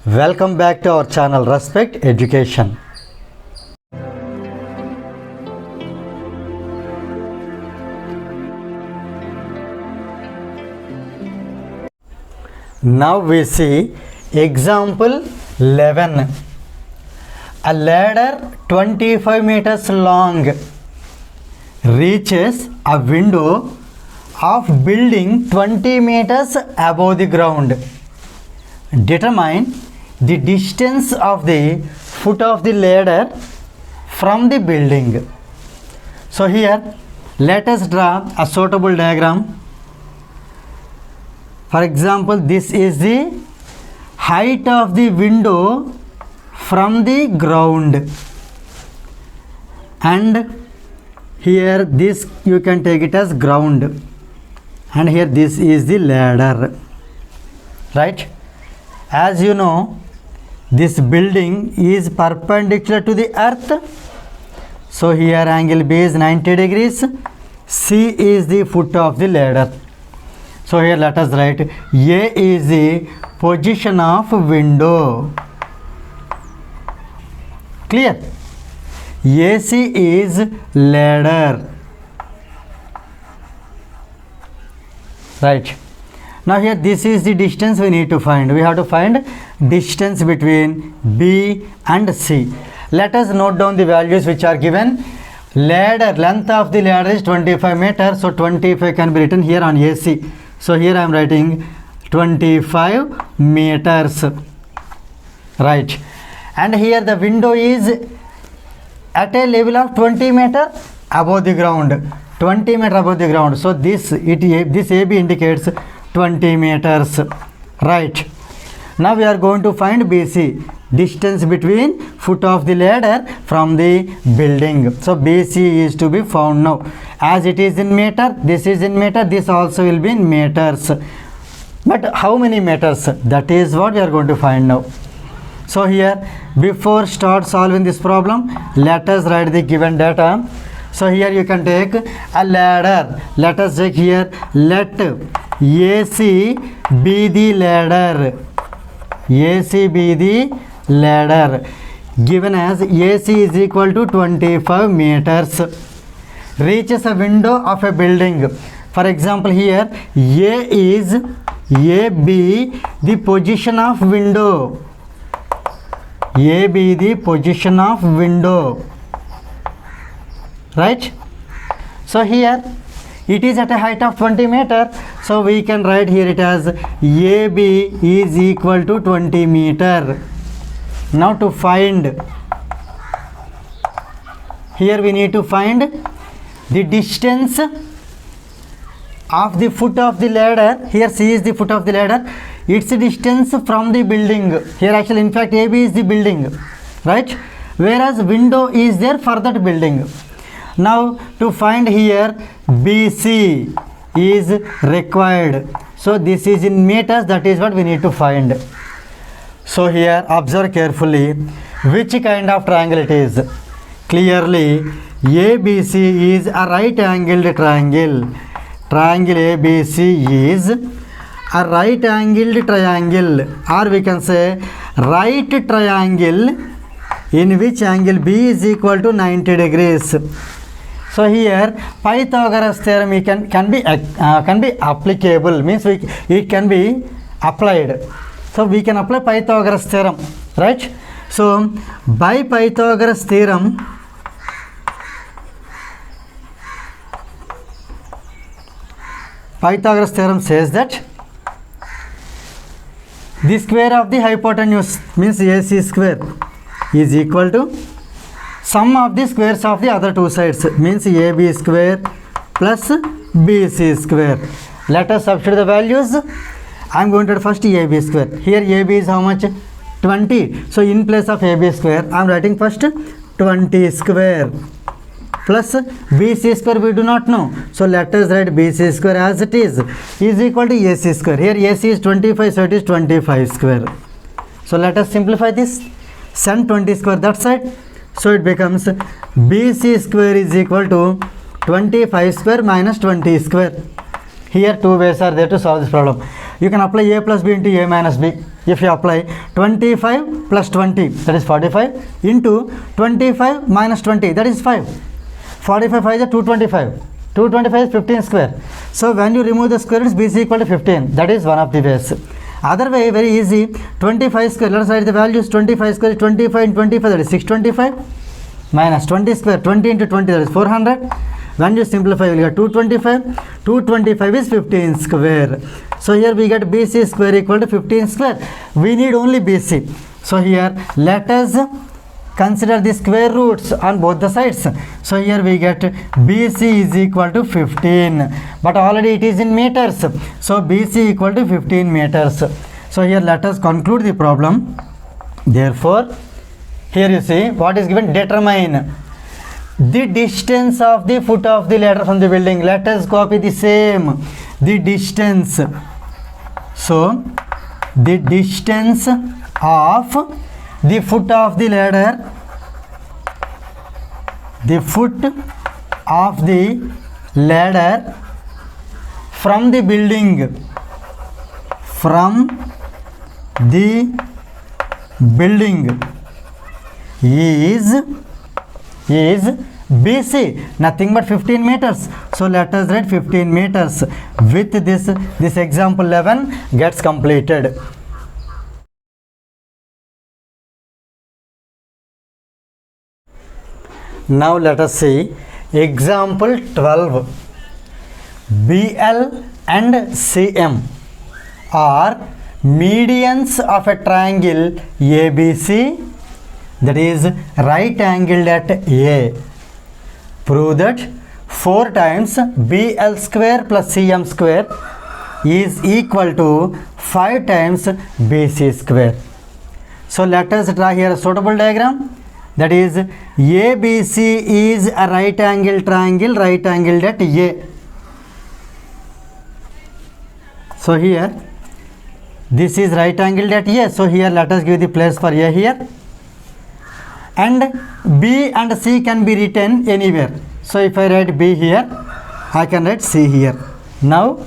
Welcome back to our channel Respect Education. Now we see example 11. A ladder 25 meters long reaches a window of building 20 meters above the ground. Determine the distance of the foot of the ladder from the building. So here let us draw a suitable diagram. For example, this is the height of the window from the ground, and here this you can take it as ground, and here this is the ladder, right? As you know, this building is perpendicular to the earth, so here angle B is 90 degrees, C is the foot of the ladder. So here let us write A is the position of window. Clear? AC is ladder. Right. Now here this is the distance we need to find. We have to find distance between B and C. Let us note down the values which are given. Ladder, length of the ladder is 25 meters. So 25 can be written here on AC. So here I am writing 25 meters. Right. And here the window is at a level of 20 meters above the ground. 20 meters above the ground. So this AB indicates 20 meters. Right. Now we are going to find BC, distance between foot of the ladder from the building. So BC is to be found now. As it is in meter, this is in meter, this also will be in meters. But how many meters? That is what we are going to find now. So here, before start solving this problem, let us write the given data. So here you can take a ladder. Let us take here, let AC be the ladder. AC be the ladder. Given as AC is equal to 25 meters. Reaches a window of a building. For example, here A is AB the position of window. AB the position of window. Right? So here it is at a height of 20 meter. So we can write here it as AB is equal to 20 meter. Now to find, here we need to find the distance of the foot of the ladder. Here C is the foot of the ladder. Its distance from the building. Here actually in fact AB is the building. Right? Whereas window is there for that building. Now to find here BC is required. So this is in meters, that is what we need to find. So here observe carefully which kind of triangle it is. Clearly ABC is a right angled triangle. Triangle ABC is a right angled triangle, or we can say right triangle in which angle B is equal to 90 degrees. So here Pythagoras theorem can be applicable, means it can be applied. So we can apply Pythagoras theorem, right? So by Pythagoras theorem, Pythagoras theorem says that the square of the hypotenuse, means AC square, is equal to sum of the squares of the other two sides, means AB square plus BC square. Let us substitute the values. I am going to first AB square. Here AB is how much? 20. So in place of AB square, I am writing first 20 square plus BC square we do not know. So let us write BC square as it is equal to AC square. Here AC is 25, so it is 25 square. So let us simplify this. Send 20 square that side. So it becomes BC square is equal to 25 square minus 20 square. Here two ways are there to solve this problem. You can apply a plus b into a minus b. if you apply 25 plus 20, that is 45, into 25 minus 20, that is 5. 45 5 is 225. 225 is 15 square. So when you remove the square roots, BC equal to 15. That is one of the ways. Other way, very easy. 25 square, let us write the values. 25 square is 25 into 25, that is 625, minus 20 square, 20 into 20, that is 400. When you simplify, you will get 225. 225 is 15 square. So here we get BC square equal to 15 square. We need only BC. So here let us consider the square roots on both the sides. So here we get BC is equal to 15, but already it is in meters. So BC equal to 15 meters. So here let us conclude the problem. Therefore, here you see what is given. Determine the distance of the foot of the ladder from the building. Let us copy the same. The distance. So the distance of the foot of the ladder, the foot of the ladder from the building, is BC, nothing but 15 meters. So let us write 15 meters. With this example 11 gets completed. Now let us see example 12. BL and CM are medians of a triangle ABC, that is right angled at A. Prove that 4 times BL square plus CM square is equal to 5 times BC square. So let us draw here a suitable diagram. That is ABC is a right angle triangle right angled at A. So here this is right angled at A. So here let us give the place for A here. And B and C can be written anywhere. So if I write B here, I can write C here. Now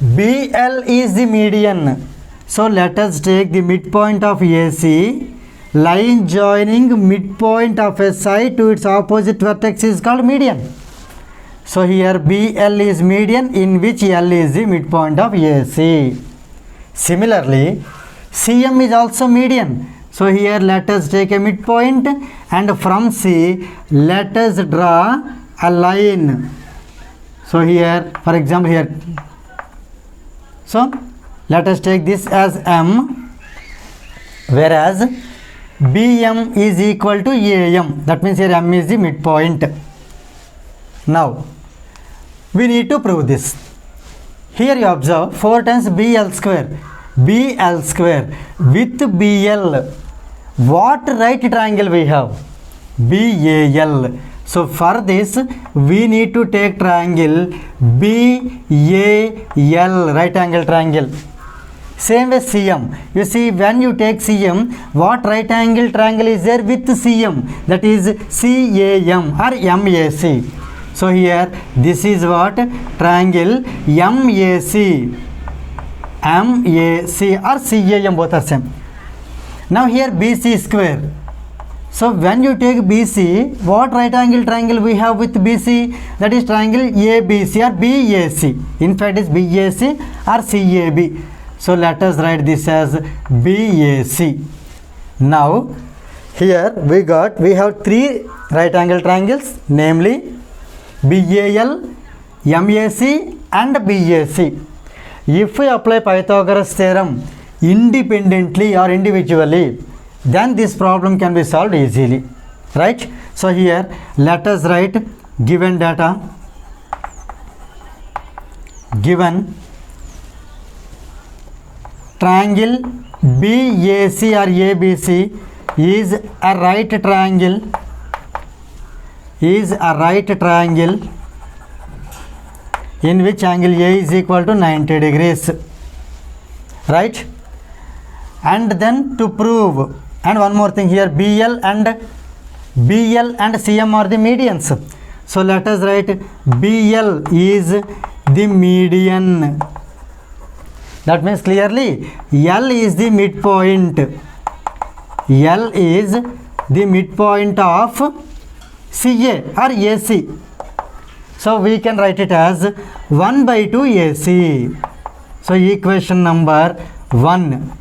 BL is the median. So let us take the midpoint of AC. Line joining midpoint of a side to its opposite vertex is called median. So here BL is median, in which L is the midpoint of AC. Similarly, CM is also median. So here let us take a midpoint, and from C let us draw a line. So here, for example, here, so let us take this as M, whereas BM is equal to AM. That means here M is the midpoint. Now we need to prove this. Here you observe 4 times BL square. BL square with BL. What right triangle we have? BAL. So for this we need to take triangle BAL, right angle triangle. Same as CM. You see, when you take CM, what right angle triangle is there with CM? That is CAM or MAC. So here this is what? Triangle MAC. MAC or CAM, both are same. Now here BC square. So when you take BC, what right angle triangle we have with BC? That is triangle ABC or BAC. In fact, it's BAC or CAB. So let us write this as BAC. Now here we have 3 right angle triangles, namely BAL, MAC and BAC. If we apply Pythagoras theorem independently or individually, then this problem can be solved easily, right? So here let us write given data, given triangle BAC or ABC is a right triangle, in which angle A is equal to 90 degrees, right? And then to prove, and one more thing here, BL and CM are the medians. So let us write BL is the median That means clearly L is the midpoint. L is the midpoint of CA or AC. So we can write it as 1 by 2 AC. So equation number 1.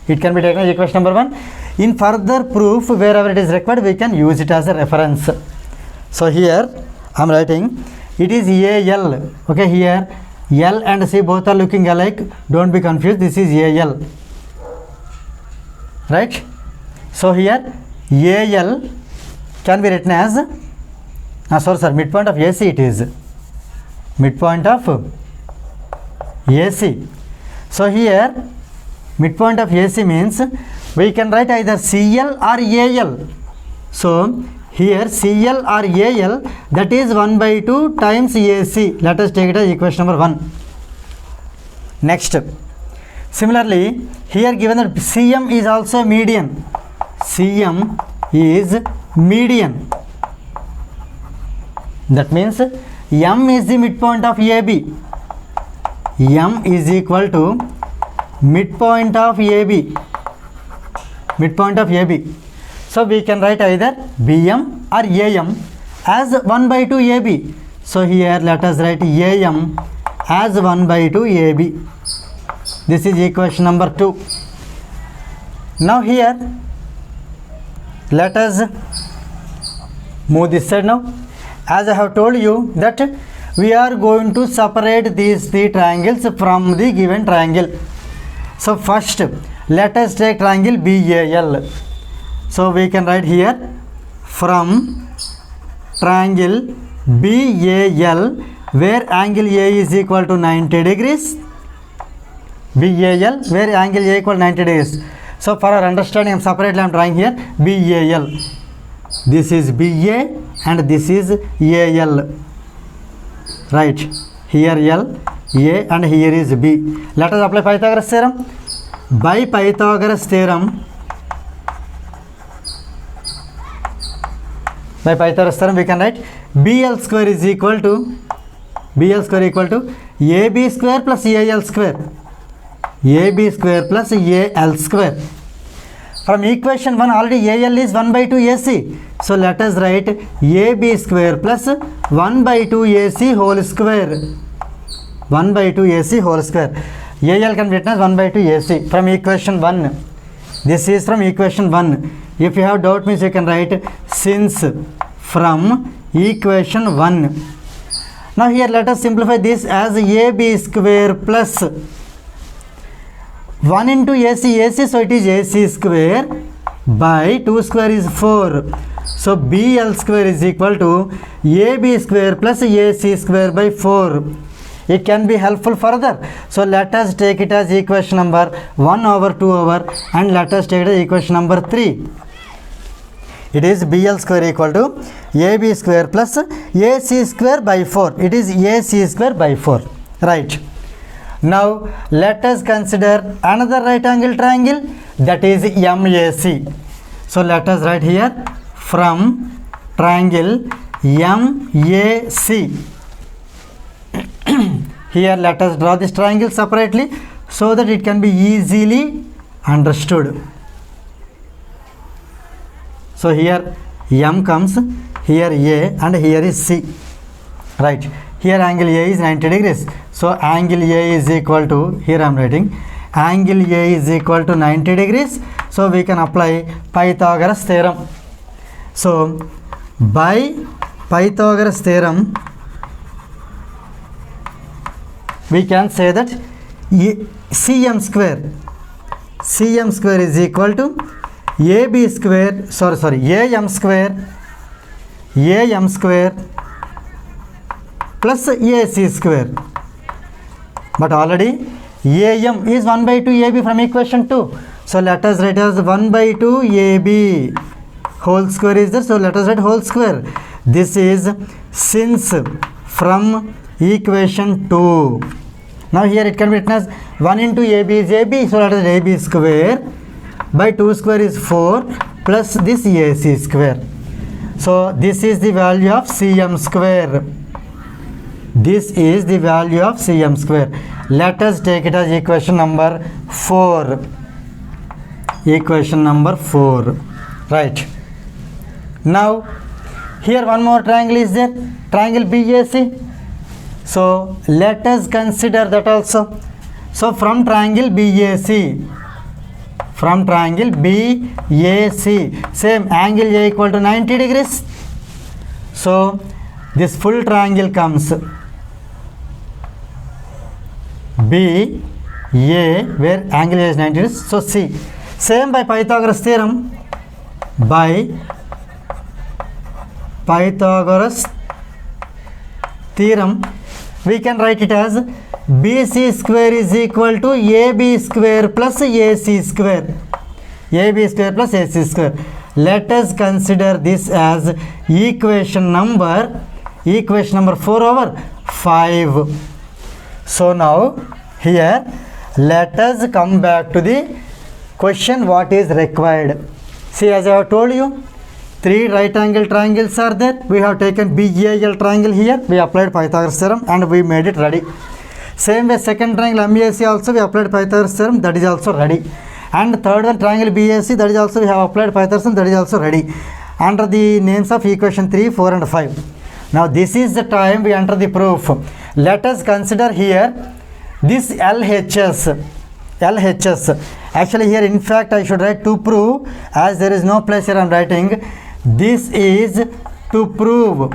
It can be taken as equation number 1. In further proof, wherever it is required, we can use it as a reference. So here I am writing it is AL. Okay, here L and C both are looking alike. Don't be confused. This is AL. Right? So here AL can be written as midpoint of AC it is. Midpoint of AC. So here midpoint of AC means we can write either CL or AL. So here CL or AL, that is 1 by 2 times AC. Let us take it as equation number 1. Next, similarly here given that CM is also median. CM is median. That means M is the midpoint of AB. M is equal to midpoint of AB. Midpoint of AB. So we can write either BM or AM as 1 by 2 AB. So here let us write AM as 1 by 2 AB. This is equation number 2. Now here let us move this side now. As I have told you that we are going to separate these three triangles from the given triangle. So first let us take triangle BAL. So we can write here from triangle BAL where angle A is equal to 90 degrees. BAL where angle A equal to 90 degrees. So for our understanding, separately I am drawing here BAL. This is BA and this is AL. Right. Here L, A and here is B. Let us apply Pythagoras theorem. By Pythagoras theorem, we can write BL square is equal to AB square plus AL square. AB square plus AL square. From equation 1 already AL is 1 by 2 AC. So let us write AB square plus 1 by 2 AC whole square. 1 by 2 AC whole square. AL can be written as 1 by 2 AC from equation 1. This is from equation 1. If you have doubt means you can write since from equation 1. Now here let us simplify this as AB square plus 1 into AC, so it is AC square by 2 square is 4. So BL square is equal to AB square plus AC square by 4. It can be helpful further. So let us take it as equation number 1 over 2 over and let us take it as equation number 3. It is BL square equal to AB square plus AC square by 4. It is AC square by 4. Right. Now let us consider another right angle triangle, that is MAC. So let us write here from triangle MAC. Here let us draw this triangle separately so that it can be easily understood. So here M comes, here A and here is C. Right. Here angle A is 90 degrees. So angle A is equal to, here I am writing, angle A is equal to 90 degrees. So we can apply Pythagoras theorem. So by Pythagoras theorem, we can say that CM square is equal to AB square, AM square plus AC square. But already AM is 1 by 2 AB from equation 2. So let us write as 1 by 2 AB. Whole square is there. So let us write whole square. This is since from equation 2. Now here it can be written as 1 into AB is AB. So let us write AB square by 2 square is 4 plus this AC square. So this is the value of CM square. This is the value of CM square. let us take it as equation number 4. Equation number 4. Right. Now here one more triangle is there, triangle BAC. So let us consider that also. So from triangle BAC, same angle A equal to 90 degrees. So this full triangle comes BA, where angle A is 90 degrees. So C, same by Pythagoras theorem, we can write it as BC square is equal to AB square plus AC square. AB square plus AC square. Let us consider this as equation number 4/5. So now here let us come back to the question what is required. See, as I have told you, 3 right angle triangles are there. We have taken BAL triangle here. We applied Pythagoras theorem and we made it ready. Same way second triangle MAC also we applied Pythagoras theorem, that is also ready. And third one triangle BAC, that is also we have applied Pythagoras theorem, that is also ready. Under the names of equation 3, 4 and 5. Now this is the time we enter the proof. Let us consider here this LHS. Actually here in fact I should write to prove, as there is no place here I am writing. This is to prove.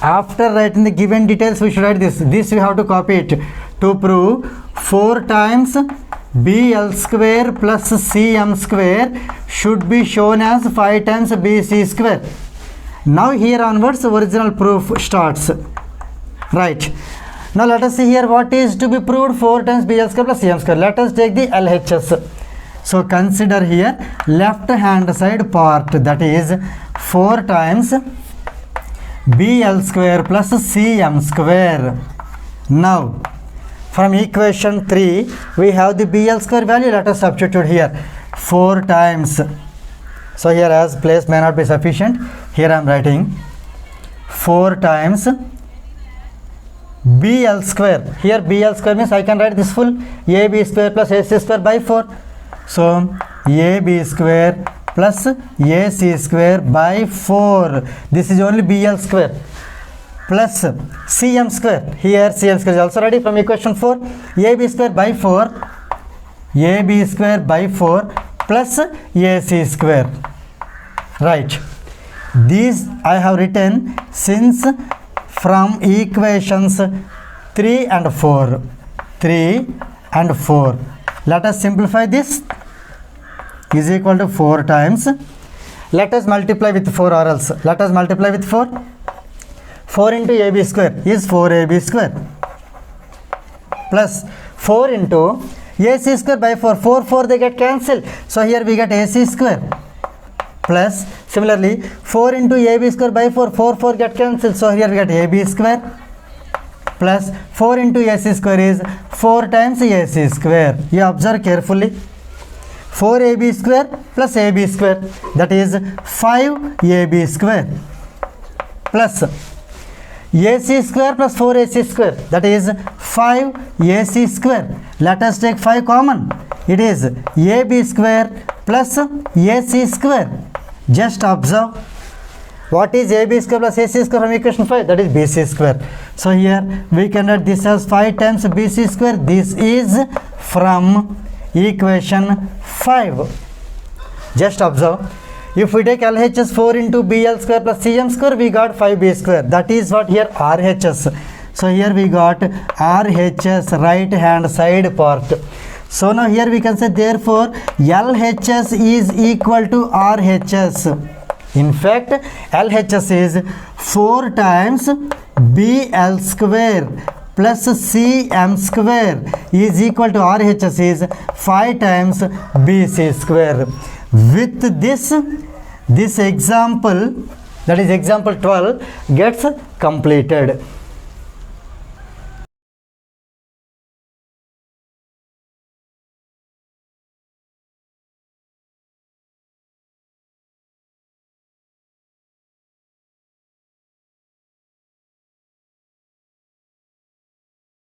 After writing the given details we should write this. This we have to copy it. To prove 4 times BL square plus CM square should be shown as 5 times BC square. Now here onwards original proof starts. Right. Now let us see here what is to be proved. 4 times BL square plus CM square. Let us take the LHS. So consider here left hand side part, that is 4 times BL square plus CM square. Now from equation 3 we have the BL square value. Let us substitute here 4 times. So here, as place may not be sufficient, here I am writing 4 times BL square. Here BL square means I can write this full AB square plus AC square by 4. So AB square plus AC square by 4. This is only BL square. Plus CM square. Here CM square is also ready from equation 4. AB square by 4. AB square by 4 plus AC square. Right. These I have written since from equations 3 and 4. 3 and 4. Let us simplify this. Is equal to 4 times. Let us multiply with 4 or else. Let us multiply with 4. 4 into AB square is 4AB square. Plus 4 into AC square by 4. 4 they get cancelled. So here we get AC square. Plus similarly 4 into AB square by 4. 4 get cancelled. So here we get AB square. Plus 4 into AC square is 4 times AC square. You observe carefully. 4AB square plus AB square, that is 5AB square, plus AC square plus 4AC square, that is 5AC square. Let us take 5 common. It is AB square plus AC square. Just observe. What is AB square plus AC square from equation 5? That is BC square. So here we can write this as 5 times BC square. This is from equation 5. Just observe. If we take LHS 4 into BL square plus CM square, we got 5B square. That is what here RHS. So here we got RHS, right hand side part. So now here we can say therefore LHS is equal to RHS. In fact LHS is 4 times BL square plus CM square is equal to RHS is 5 times BC square. With this example, that is example 12, gets completed.